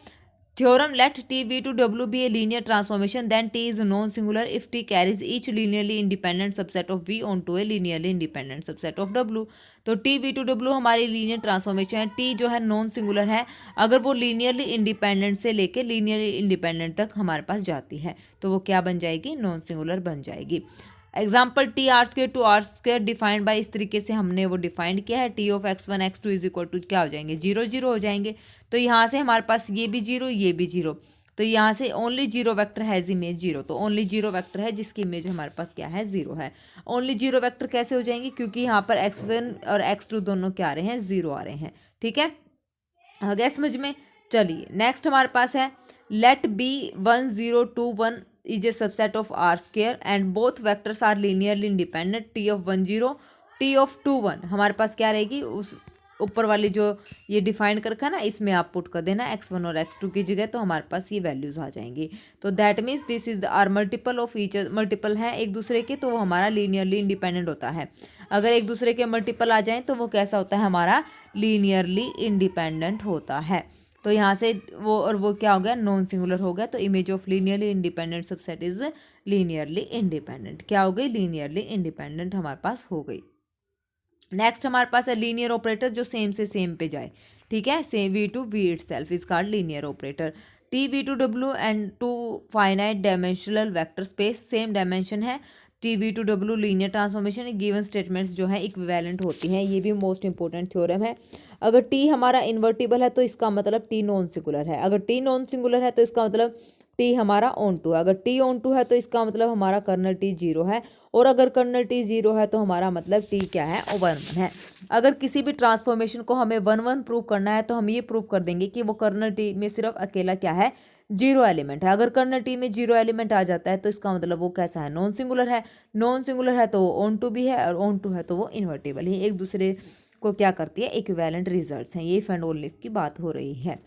Theorem let T V to W be a linear transformation then T is non singular if T carries each linearly independent subset of V onto a linearly independent subset of W. तो T V to W हमारी linear transformation है। T जो है non singular है अगर वो linearly independent से लेके लीनियरली इंडिपेंडेंट तक हमारे पास जाती है, तो वो क्या बन जाएगी? नॉन सिंगुलर बन जाएगी। Example T R square to R square defined by, इस तरीके से हमने वो डिफाइंड किया है। T of X one X two is equal to क्या हो जाएंगे? जीरो जीरो हो जाएंगे। तो यहाँ से हमारे पास ये भी जीरो ये भी जीरो, तो यहाँ से only zero vector has image zero. तो ओनली जीरो वेक्टर है जिसकी इमेज हमारे पास क्या है? जीरो है। ओनली जीरो वेक्टर कैसे हो जाएंगे? क्योंकि यहाँ पर एक्स वन और एक्स टू दोनों क्या आ रहे हैं? जीरो आ रहे हैं। ठीक है, आ गया समझ में? चलिए नेक्स्ट हमारे पास है let B 1 0 2 1 is a subset of R square and both vectors are linearly independent. T of 1 0 T of 2 1 हमारे पास क्या रहेगी? उस ऊपर वाली जो ये डिफाइन कर रखा ना, इसमें आप पुट कर देना x1 और x2 की जगह, तो हमारे पास ये वैल्यूज आ जाएंगी। तो that means this is the are multiple of each, multiple है एक दूसरे के, तो वो हमारा लीनियरली इंडिपेंडेंट होता है। अगर एक दूसरे के मल्टीपल आ जाएं तो वो कैसा होता है? हमारा लीनियरली इंडिपेंडेंट होता है। तो यहाँ से वो और वो क्या हो गया? नॉन सिंगुलर हो गया। तो image of linearly independent subset is linearly independent. क्या हो गई? लीनियरली इंडिपेंडेंट हमारे पास हो गई। नेक्स्ट हमारे पास है लीनियर ऑपरेटर जो सेम से सेम पे जाए। ठीक है, same V to V itself is called linear operator. T V to W and two finite dimensional vector space same dimension है। T V to W linear transformation given statements जो है equivalent होती हैं। ये भी most important theorem है। अगर T हमारा इन्वर्टिबल है तो इसका मतलब टी नॉन सिंगुलर है। अगर टी नॉन सिंगुलर है तो इसका मतलब टी हमारा ऑन टू है। अगर टी ऑन टू है तो इसका मतलब हमारा कर्नल टी जीरो है। और अगर कर्नल टी जीरो है तो हमारा मतलब टी क्या है? वन वन है। अगर किसी भी ट्रांसफॉर्मेशन को हमें वन वन प्रूव करना है तो हम ये प्रूव कर देंगे कि वो कर्नल टी में सिर्फ अकेला क्या है? जीरो एलिमेंट है। अगर कर्नल टी में जीरो एलिमेंट आ जाता है तो इसका मतलब वो कैसा है? नॉन सिंगुलर है। नॉन सिंगुलर है तो वो ऑन टू भी है और ऑन टू है तो वो इन्वर्टिबल ही, एक दूसरे को क्या करती है? इक्विवेलेंट रिजल्ट्स हैं। ये इफ एंड ओनली इफ की बात हो रही है।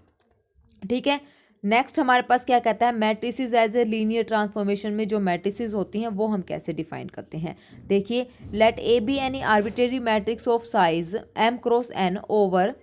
ठीक है, नेक्स्ट हमारे पास क्या कहता है? Matrices as a linear transformation में जो मैट्रिसेस होती हैं वो हम कैसे डिफाइन करते हैं? देखिए, let A be any arbitrary matrix of size m cross n over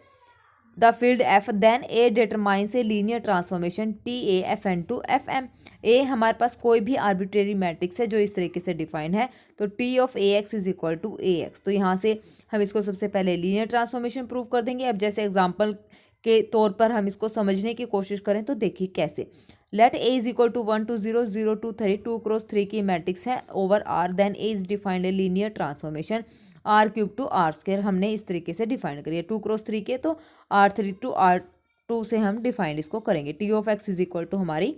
the field f, then A determines a linear transformation T A F N to F M. A हमारे पास कोई भी आर्बिट्रेरी मैट्रिक्स है जो इस तरीके से define है, तो T of A X is equal to A X. तो यहाँ से हम इसको सबसे पहले लीनियर ट्रांसफॉर्मेशन प्रूव कर देंगे। अब जैसे एग्जाम्पल के तौर पर हम इसको समझने की कोशिश करें तो देखिए कैसे। Let A is equal to 1 2 0 0 2 3 2 cross 3 की मैट्रिक्स है over R, then A is defined a linear transformation R cube to R square. हमने इस तरीके से डिफाइन करी है 2 क्रॉस 3 के, तो R3 टू R2 से हम डिफाइंड इसको करेंगे। T of x is equal to हमारी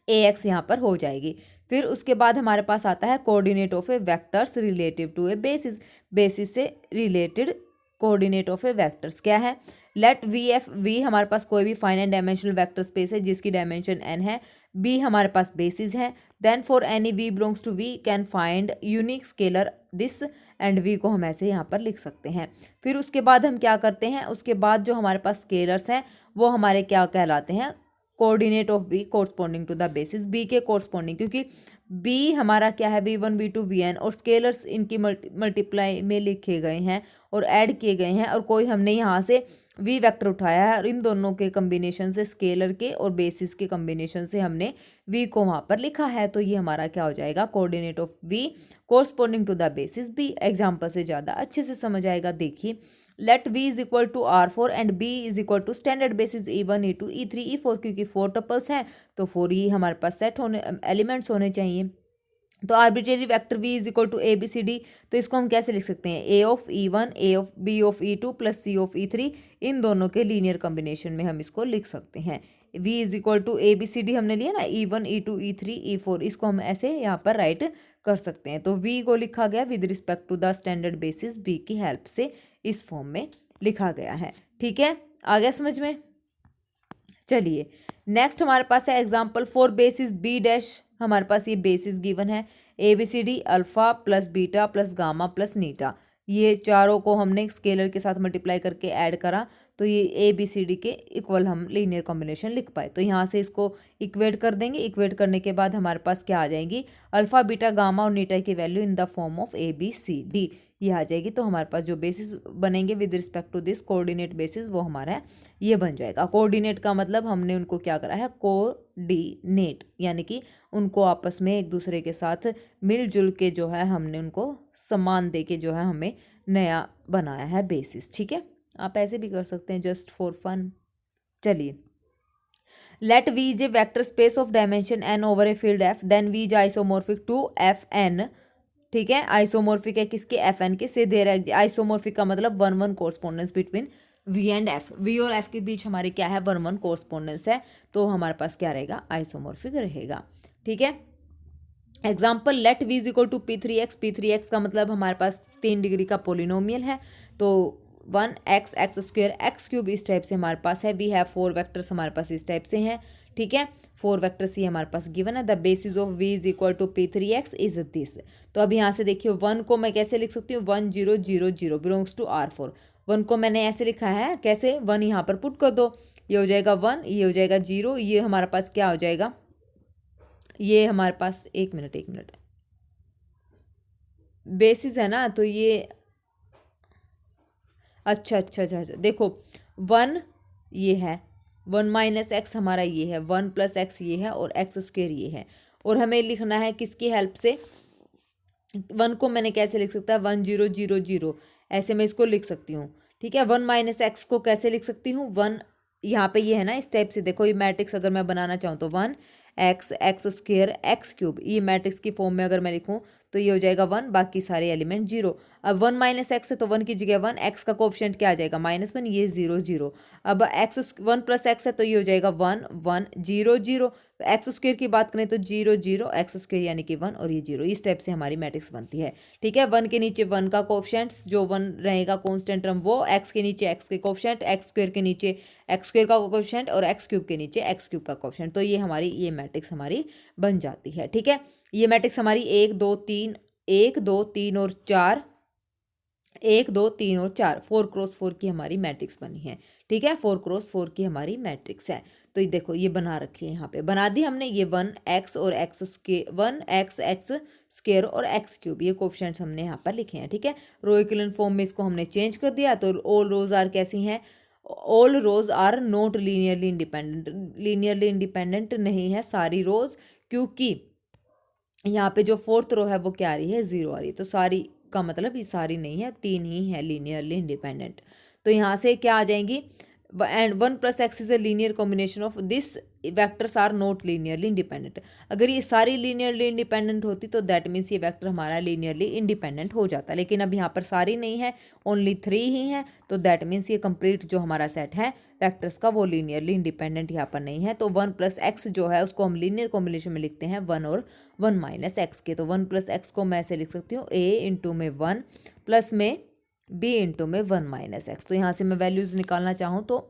ए एक्स यहाँ पर हो जाएगी। फिर उसके बाद हमारे पास आता है coordinate of a vectors relative to a basis. Basis से related coordinate of a vectors क्या है? लेट वी एफ, वी हमारे पास कोई भी फाइनाइट डायमेंशनल वेक्टर स्पेस है जिसकी डायमेंशन n है। बी हमारे पास बेसिस है। Then for any V belongs to V can find unique scalar this, and V को हम ऐसे यहाँ पर लिख सकते हैं। फिर उसके बाद हम क्या करते हैं? उसके बाद जो हमारे पास स्केलर्स हैं वो हमारे क्या कहलाते हैं? Coordinate of V corresponding to the basis, B के कोरस्पॉन्डिंग, क्योंकि बी हमारा क्या है, V1 V2 Vn, और स्केलर्स इनकी मल्टीप्लाई में लिखे गए हैं और ऐड किए गए हैं, और कोई हमने यहाँ से V वेक्टर उठाया है और इन दोनों के कम्बिनेशन से, स्केलर के और बेसिस के कम्बिनेशन से हमने V को वहाँ पर लिखा है। तो ये हमारा क्या हो जाएगा, coordinate of V corresponding to the basis B। Example से ज़्यादा अच्छे से समझ आएगा। देखिए, let V is equal to R4 and B is equal to standard basis E1 E2 E3 E4, क्योंकि 4 टपल्स हैं तो 4 ही हमारे पास सेट होने एलिमेंट्स होने चाहिए। तो arbitrary vector V is equal to ABCD, तो इसको हम कैसे लिख सकते हैं, A of E1 A of B of E2 plus C of E3, इन दोनों के लीनियर कॉम्बिनेशन में हम इसको लिख सकते हैं। V is equal to ABCD हमने लिया ना, E1 E2 E3 E4, इसको हम ऐसे यहाँ पर राइट कर सकते हैं। तो V को लिखा गया with respect to the standard basis B की हेल्प से इस फॉर्म में लिखा गया है। ठीक है, आ गया समझ में। चलिए नेक्स्ट हमारे पास है example for basis B dash. हमारे पास ये बेसिस गिवन है ABCD alpha plus beta plus gamma plus नीटा, ये चारों को हमने स्केलर के साथ मल्टीप्लाई करके ऐड करा, तो ये ABCD के इक्वल हम लीनियर कॉम्बिनेशन लिख पाए। तो यहाँ से इसको इक्वेट कर देंगे। इक्वेट करने के बाद हमारे पास क्या आ जाएगी, अल्फा बीटा गामा और नीटा की value in the form of ABCD, ये आ जाएगी। तो हमारे पास जो बेसिस बनेंगे with respect to this coordinate basis, वो हमारा ये बन जाएगा। कोऑर्डिनेट का मतलब हमने उनको क्या करा है, कोऑर्डिनेट, यानी कि उनको आपस में एक दूसरे के साथ मिलजुल के जो है हमने उनको समान दे के जो है हमें नया बनाया है बेसिस। ठीक है, आप ऐसे भी कर सकते हैं जस्ट फॉर फन। चलिए, let V is a vector space of dimension n over a field F, then V is isomorphic to Fn। ठीक है, आइसोमॉर्फिक है किसके, Fn के, से दे रहा है आइसोमॉर्फिक का मतलब 1-1 correspondence between V and F। V और F के बीच हमारे क्या है, 1-1 कोरस्पोंडेंस है, तो हमारे पास क्या रहेगा, आइसोमॉर्फिक रहेगा। ठीक है, example let V is equal to P3x। P3x का मतलब हमारे पास 3 डिग्री का पोलिनोमियल है, तो 1x x square x cube इस टाइप से हमारे पास है। वी हैव 4 वेक्टर्स हमारे पास इस टाइप से हैं। ठीक है, 4 वेक्टर्स ये हमारे पास गिवन है। The basis of V is equal to P3x is this. तो अब यहाँ से देखिए 1 को मैं कैसे लिख सकती हूँ, 1 0 0 0 बिलोंग्स टू R4। 1 को मैंने ऐसे लिखा है, कैसे, 1 यहाँ पर पुट कर दो, ये हो जाएगा 1, ये हो जाएगा 0, ये हमारे पास क्या हो जाएगा, ये हमारे पास एक मिनट बेसिस है ना, तो ये अच्छा, देखो 1 ये है, 1 माइनस एक्स हमारा ये है, 1 प्लस एक्स ये है, और एक्स स्क्वेयर ये है। और हमें लिखना है किसकी हेल्प से, 1 को मैंने कैसे लिख सकता है, 1 0 0 0, ऐसे मैं इसको लिख सकती हूँ। ठीक है, 1 माइनस एक्स को कैसे लिख सकती हूँ, 1 यहाँ पे ये है ना, इस टाइप से देखो, ये मैट्रिक्स अगर मैं बनाना चाहूँ तो 1 x x square x cube, ये मैट्रिक्स की फॉर्म में अगर मैं लिखूँ तो ये हो जाएगा 1, बाकी सारे एलिमेंट 0। अब 1 माइनस एक्स है तो 1 की जगह 1, एक्स का कोएफिशिएंट क्या आ जाएगा, -1, ये 0 0। अब एक्स 1 प्लस एक्स है तो ये हो जाएगा 1 1 0 0। एक्स स्क्वेयर की बात करें तो 0 0 एक्स स्क्वेयर यानी कि 1 और ये 0, इस टाइप से हमारी मैट्रिक्स बनती है। ठीक है, 1 के नीचे 1 का कोएफिशिएंट जो 1 रहेगा कांस्टेंट टर्म, वो एक्स के नीचे एक्स के कोएफिशिएंट, एक्स स्क्वेयर के नीचे एक्स स्क्वेयर का कोएफिशिएंट, और एक्स क्यूब के नीचे एक्स क्यूब का कोएफिशिएंट। तो ये हमारी ये मैट्रिक्स हमारी बन जाती है। ठीक है, ये मैट्रिक्स हमारी 1 2 3 1 2 3 और 4, 1 2 3 और 4, 4x4 की हमारी मैट्रिक्स बनी है। ठीक है, 4x4 की हमारी मैट्रिक्स है। तो ये देखो, ये बना रखी है, यहाँ पे बना दी हमने, ये 1x और x square, 1x x square और एक्स क्यूब, ये कोएफिशिएंट्स हमने यहाँ पर लिखे हैं। ठीक है, रो इक्विवेलेंट फॉर्म में इसको हमने चेंज कर दिया। तो ऑल रोज आर कैसी हैं, all rows are not linearly independent, linearly independent नहीं है सारी रोज, क्योंकि यहाँ पे जो 4th रो है वो क्या आ रही है, 0 आ रही है। तो सारी का मतलब ये सारी नहीं है, 3 ही है लीनियरली इंडिपेंडेंट। तो यहाँ से क्या आ जाएंगी, and 1 plus X is a linear combination of this vectors are not linearly independent. अगर ये सारी लीनियरली इंडिपेंडेंट होती तो दैट मीन्स ये वेक्टर हमारा लीनियरली इंडिपेंडेंट हो जाता, लेकिन अब यहाँ पर सारी नहीं है, ओनली 3 ही है, तो दैट मीन्स ये कंप्लीट जो हमारा सेट है वेक्टर्स का वो लीनियरली इंडिपेंडेंट यहाँ पर नहीं है। तो 1 प्लस एक्स जो है उसको हम लीनियर कॉम्बिनेशन में लिखते हैं 1 और 1 माइनस एक्स के। तो 1 प्लस एक्स को मैं ऐसे लिख सकती हूँ a इंटू में 1 प्लस में b इंटू में 1 माइनस एक्स। तो यहाँ से मैं वैल्यूज़ निकालना चाहूँ तो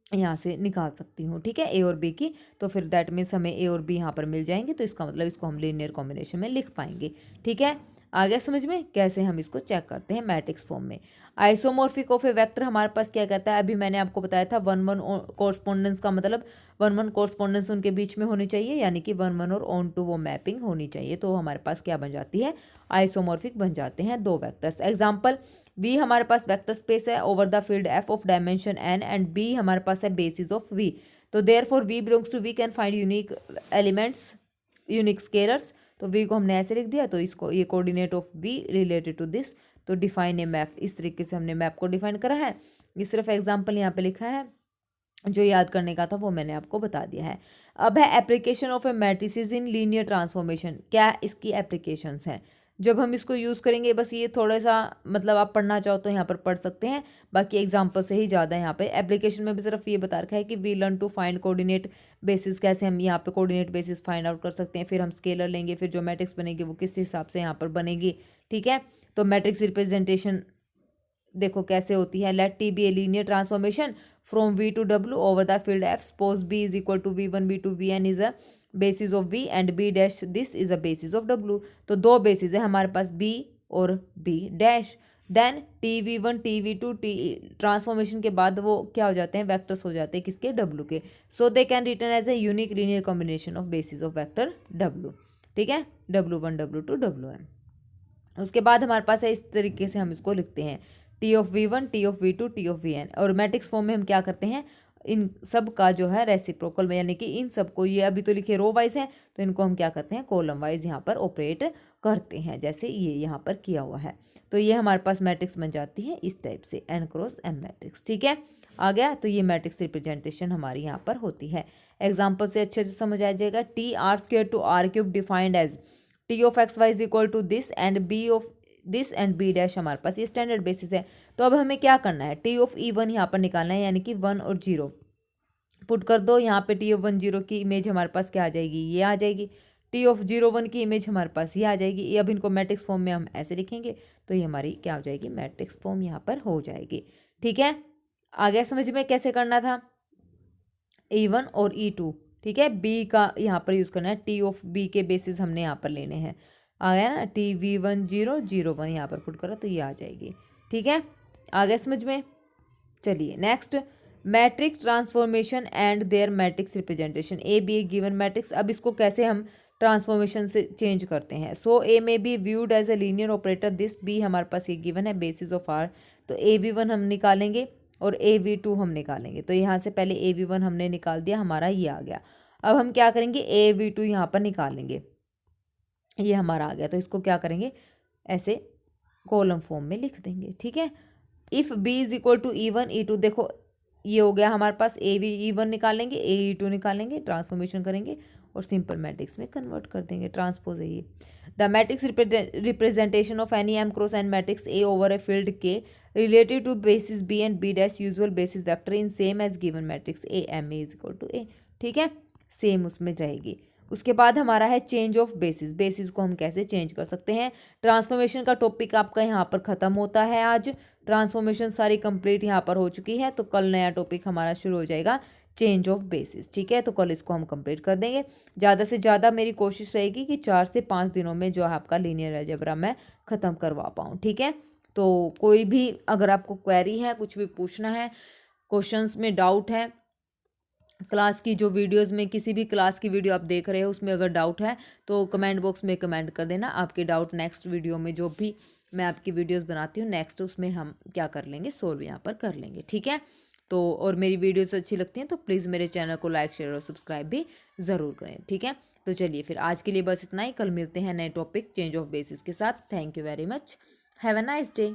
यहाँ से निकाल सकती हूँ। ठीक है, a और b की, तो फिर दैट मीन्स हमें a और b यहाँ पर मिल जाएंगे, तो इसका मतलब इसको हम लीनियर कॉम्बिनेशन में लिख पाएंगे। ठीक है, आ गया समझ में कैसे हम इसको चेक करते हैं मैट्रिक्स फॉर्म में। आइसोमॉर्फिक ऑफ ए वेक्टर हमारे पास क्या कहता है, अभी मैंने आपको बताया था 1-1 कोरस्पोंडेंस का मतलब 1-1 कोरस्पोंडेंस उनके बीच में होनी चाहिए, यानी कि 1-1 और ऑन टू वो मैपिंग होनी चाहिए, तो हमारे पास क्या बन जाती है, आइसोमॉर्फिक बन जाते हैं दो वेक्टर्स। एग्जाम्पल, वी हमारे पास वेक्टर स्पेस है over the field F of dimension N and B हमारे पास है बेसिस ऑफ वी, तो therefore V belongs to V can find unique elements, unique scalars, तो वी को हमने ऐसे लिख दिया, तो इसको ये coordinate of V related to this, तो डिफाइन ए मैप, इस तरीके से हमने मैप को डिफाइन करा है। ये सिर्फ एग्जाम्पल यहाँ पे लिखा है, जो याद करने का था वो मैंने आपको बता दिया है। अब है application of A matrices in linear transformation, क्या इसकी एप्लीकेशंस हैं, जब हम इसको यूज़ करेंगे, बस ये थोड़ा सा मतलब आप पढ़ना चाहो तो यहाँ पर पढ़ सकते हैं, बाकी एग्जाम्पल से ही ज़्यादा यहाँ पे एप्लीकेशन में भी सिर्फ ये बता रखा है कि we learn to find coordinate basis, कैसे हम यहाँ पे कोऑर्डिनेट बेसिस फाइंड आउट कर सकते हैं, फिर हम स्केलर लेंगे, फिर जो मैट्रिक्स बनेगी वो किस हिसाब से यहाँ पर बनेगी, ठीक है। तो मैट्रिक्स रिप्रेजेंटेशन देखो कैसे होती है, let T be a linear transformation from V to W over the field F, suppose B is equal to V one V two वी.n is a basis of V and B dash this is a basis of W, तो दो basis है हमारे पास B और B dash. Then टी.v.1 टी.v.2 T transformation के बाद वो क्या हो जाते हैं, वेक्टर्स हो जाते हैं किसके, डब्ल्यू के, so they can return as a unique linear combination of basis of vector W, ठीक है, w1 w2 wn। उसके बाद हमारे पास है इस तरीके से हम इसको लिखते हैं, T of V one T of V two T of V N, और मैट्रिक्स फॉर्म में हम क्या करते हैं, इन सब का जो है रेसिप्रोकल में, यानी कि इन सब को, ये अभी तो लिखे रो वाइज है, तो इनको हम क्या करते हैं, कॉलम वाइज यहाँ पर ऑपरेट करते हैं, जैसे ये यहाँ पर किया हुआ है, तो ये हमारे पास मैट्रिक्स बन जाती है इस टाइप से, n क्रॉस m मैट्रिक्स, ठीक है, आ गया। तो ये मैट्रिक्स रिप्रेजेंटेशन हमारी यहाँ पर होती है। एग्जाम्पल से अच्छे से समझ आ जाएगा, T R square to R cube defined as T of x Y is equal to this and B of this and B dash, हमारे पास ये स्टैंडर्ड बेसिस है। तो अब हमें क्या करना है, टी ऑफ ई वन यहाँ पर निकालना है, यानी कि 1 और 0 पुट कर दो, यहाँ पे टी ऑफ 1 0 की इमेज हमारे पास क्या आ जाएगी, ये आ जाएगी, टी ऑफ 0 1 की इमेज हमारे पास ये आ जाएगी, ये अब इनको मैट्रिक्स फॉर्म में हम ऐसे लिखेंगे, तो ये हमारी क्या हो जाएगी, मैट्रिक्स फॉर्म यहाँ पर हो जाएगी, ठीक है। आ गया समझ में कैसे करना था, E1 और E2, ठीक है, बी का यहाँ पर यूज़ करना है, टी ऑफ बी के बेसिस हमने यहाँ पर लेने हैं, आ गया ना, टी.v.1 0 0 1 यहाँ पर पुट करो तो ये आ जाएगी, ठीक है, आ गया समझ में। चलिए next, matrix transformation and their matrix representation, A B A given matrix, अब इसको कैसे हम ट्रांसफॉर्मेशन से चेंज करते हैं, so A may be viewed as a linear operator, this B हमारे पास ये गिवन है बेसिस ऑफ आर, तो A v1 हम निकालेंगे और A v2 हम निकालेंगे, तो यहाँ से पहले A v1 हमने निकाल दिया, हमारा ये आ गया। अब हम क्या करेंगे, A v2 यहाँ पर निकालेंगे, ये हमारा आ गया, तो इसको क्या करेंगे, ऐसे कॉलम फॉर्म में लिख देंगे, ठीक है। If B is equal to E1 E2, देखो ये हो गया हमारे पास, E1 निकालेंगे, E2 निकालेंगे, ट्रांसफॉर्मेशन करेंगे और सिंपल मैट्रिक्स में कन्वर्ट कर देंगे, ट्रांसपोज है ये। The matrix representation of any m cross n matrix A over a field के related to basis B and B dash usual basis vector in same as given matrix A m is equal to A, ठीक है, same उसमें रहेगी। उसके बाद हमारा है change of basis, basis को हम कैसे चेंज कर सकते हैं। ट्रांसफॉर्मेशन का टॉपिक आपका यहाँ पर ख़त्म होता है, आज ट्रांसफॉर्मेशन सारी कंप्लीट यहाँ पर हो चुकी है, तो कल नया टॉपिक हमारा शुरू हो जाएगा, चेंज ऑफ बेसिस, ठीक है, तो कल इसको हम कंप्लीट कर देंगे। ज़्यादा से ज़्यादा मेरी कोशिश रहेगी कि 4 से 5 दिनों में जो है आपका लीनियर अलजेब्रा मैं ख़त्म करवा पाऊँ, ठीक है। तो कोई भी अगर आपको क्वेरी है, कुछ भी पूछना है, क्वेश्चंस में डाउट है, क्लास की जो वीडियोस में किसी भी क्लास की वीडियो आप देख रहे हो उसमें अगर डाउट है तो कमेंट बॉक्स में कमेंट कर देना, आपके डाउट नेक्स्ट वीडियो में जो भी मैं आपकी वीडियोस बनाती हूँ नेक्स्ट, उसमें हम क्या कर लेंगे, सोल्व यहाँ पर कर लेंगे, ठीक है। तो और मेरी वीडियोस अच्छी लगती हैं तो प्लीज़ मेरे चैनल को लाइक शेयर और सब्सक्राइब भी ज़रूर करें, ठीक है। तो चलिए फिर आज के लिए बस इतना ही, कल मिलते हैं नए टॉपिक चेंज ऑफ बेसिस के साथ। Thank you very much, have a nice day.